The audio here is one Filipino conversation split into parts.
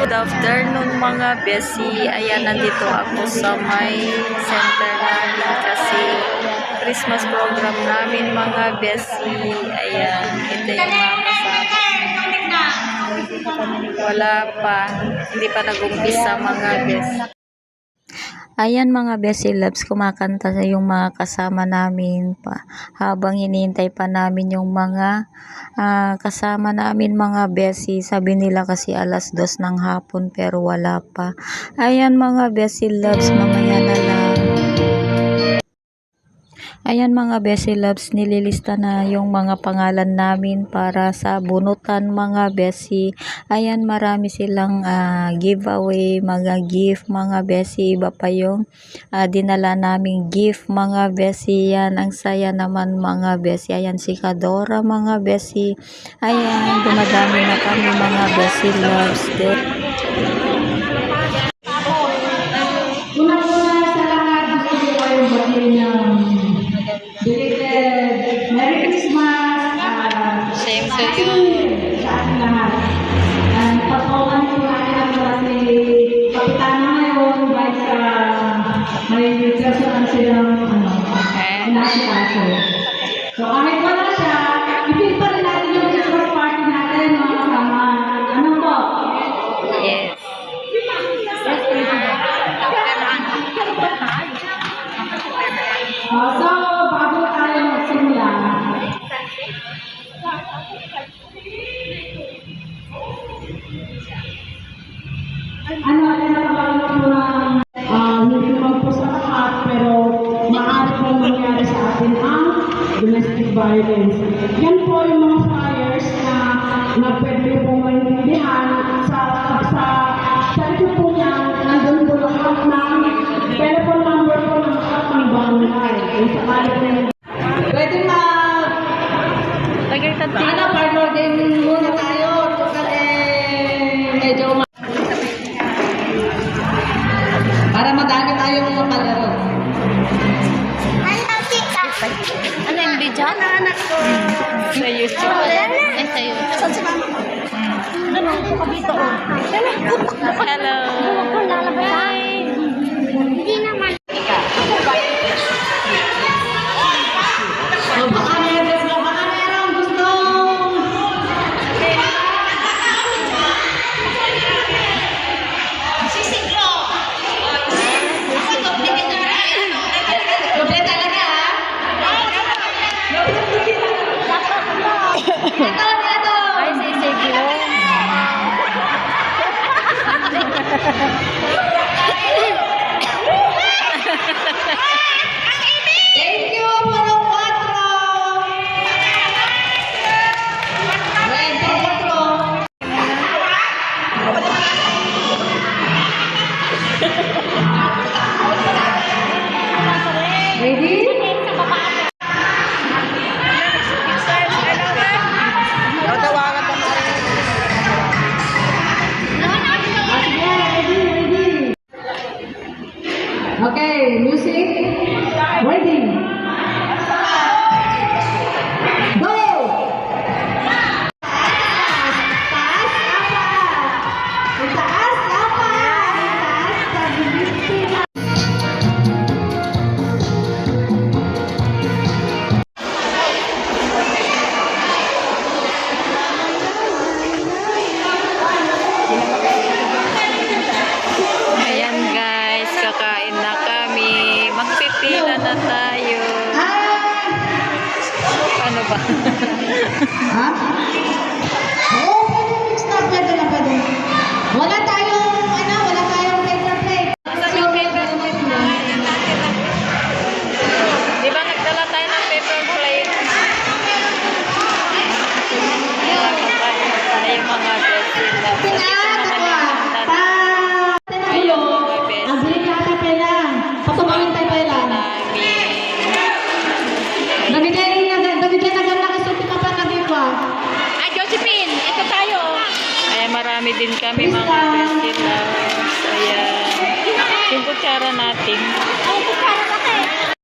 Good afternoon mga besi. Ayan, nandito ako sa may center namin kasi Christmas program namin mga besi. Ayan, ito yung mga kasama. Wala pa. Hindi pa nag-umpisa mga besi. Ayan mga besi loves, kumakanta sa yung mga kasama namin pa habang hinihintay pa namin yung mga kasama namin mga besi. Sabi nila kasi 2:00 ng hapon pero wala pa. Ayan mga besi loves, mamaya na lang. Ayan mga besi loves, nililista na yung mga pangalan namin para sa bunutan mga besi. Ayan, marami silang giveaway, mga gift mga besi. Iba pa yung dinala naming gift mga besi. Yan, ang saya naman mga besi. Ayan si Kadora mga besi. Ayan, dumadami na kami mga besi loves. Merry Christmas! Same to you. Sa ating lahat. Pagpawan ko natin ang mga si Kapitana ngayon dahil sa may kasuhan silang inaasikaso. So kahit wala siya, ipin pa rin natin yung Christmas party natin mga kasama. Ano po? Yes. So, bago tayo magsimula, nakakabalan po na hindi naman po sa lahat, pero maaari po mangyari sa atin ang domestic violence. Yan po yung mga flyers na pwede po maintindihan sa ito po niya, nandun po lahat ng telephone number po ng lahat ng barangay. Sa kalit na yun. Pwede Lagay tayo. partner din muna tayo. Medyo para madami tayong kalaro. Ano yung video? Anak ko. Sa YouTube. Ay, sa YouTube. Saan si mama? Ano? Dito. Hello. Hi. Hindi naman. Baka meron gusto. Doble talaga ha? Ito. Ay, sisiglo. Thank you, Puro 4. Well, Puro 4. Ready? Okay, music. Ready. Go! Taas apa? Taas apa? Taas stability. Ayan guys, kakain na kami. Magpipila na tayo. Ano ba? Ha? Oo, pwede mix na. Pwede na. Wala tayong paper plate. Di ba nagdala tayo ng paper plate? Tayo mga besi love. Dito naman yung ayun mga besi Ang bilik natin pala. Patumawin tayo pala. namin. Nabigay na ganda kasi ka pa na dito. Ah, Josephine, ito tayo. Ayan, marami din kami mga besi loves. Ayan. Yung kutsara natin. Ay, para bakit?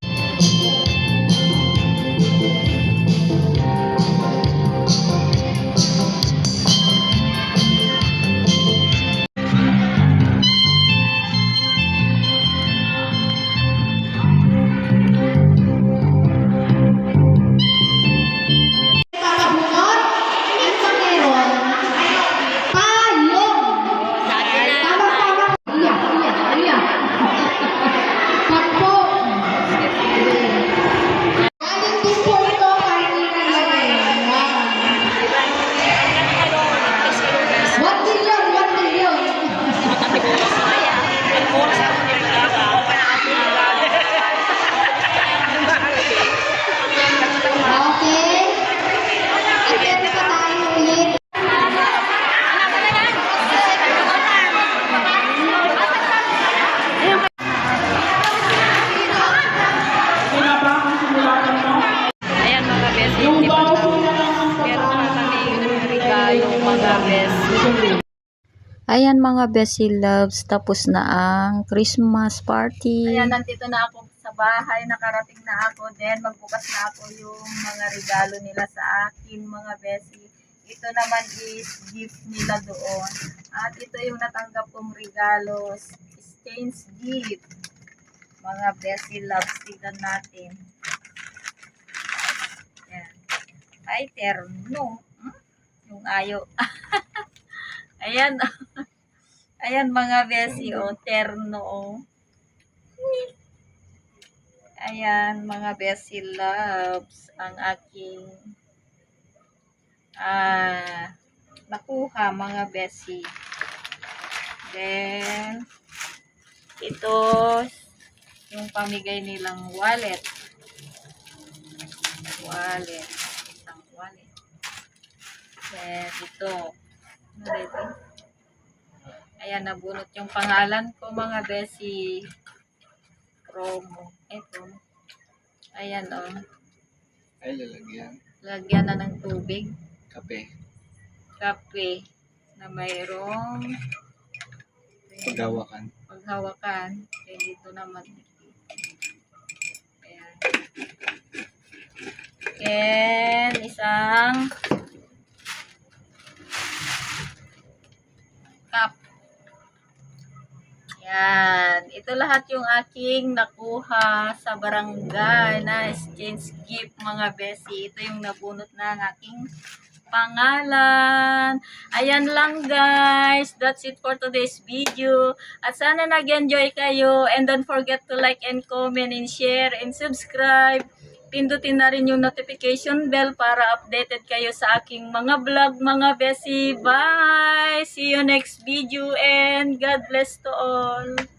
Ayan mga Bessie Loves, tapos na ang Christmas party. Ayan, nandito na ako sa bahay, nakarating na ako. Then, magbukas na ako yung mga regalo nila sa akin, mga Bessie. Ito naman is gift nila doon. At ito yung natanggap kong regalo, exchange gift. Mga Bessie Loves, tignan natin. Ayan. Ay, terno. Yung ayo. Ayan. Ayan mga Bessie, oh, terno, oh. Ayan, mga Bessie Loves, ang aking nakuha, mga Bessie. Then, ito, yung pamigay nilang wallet. Wallet. Isang wallet. Then, ito. Ready? Ayan, nabunot yung pangalan ko, mga Bessie. Promo. Ito. Ayan, oh. Ay, lalagyan. Lagyan na ng tubig. Kape. Kape na mayroong Paghawakan. paghawakan. Kaya dito naman. Ayan. And isang cup. Yan. Ito lahat yung aking nakuha sa barangay na exchange gift, mga Bessie. Ito yung nabunot na ang aking pangalan. Ayan lang guys. That's it for today's video. At sana nag-enjoy kayo. And don't forget to like and comment and share and subscribe. Pindutin na rin yung notification bell para updated kayo sa aking mga vlog, mga Bessie. Bye! See you next video and God bless to all.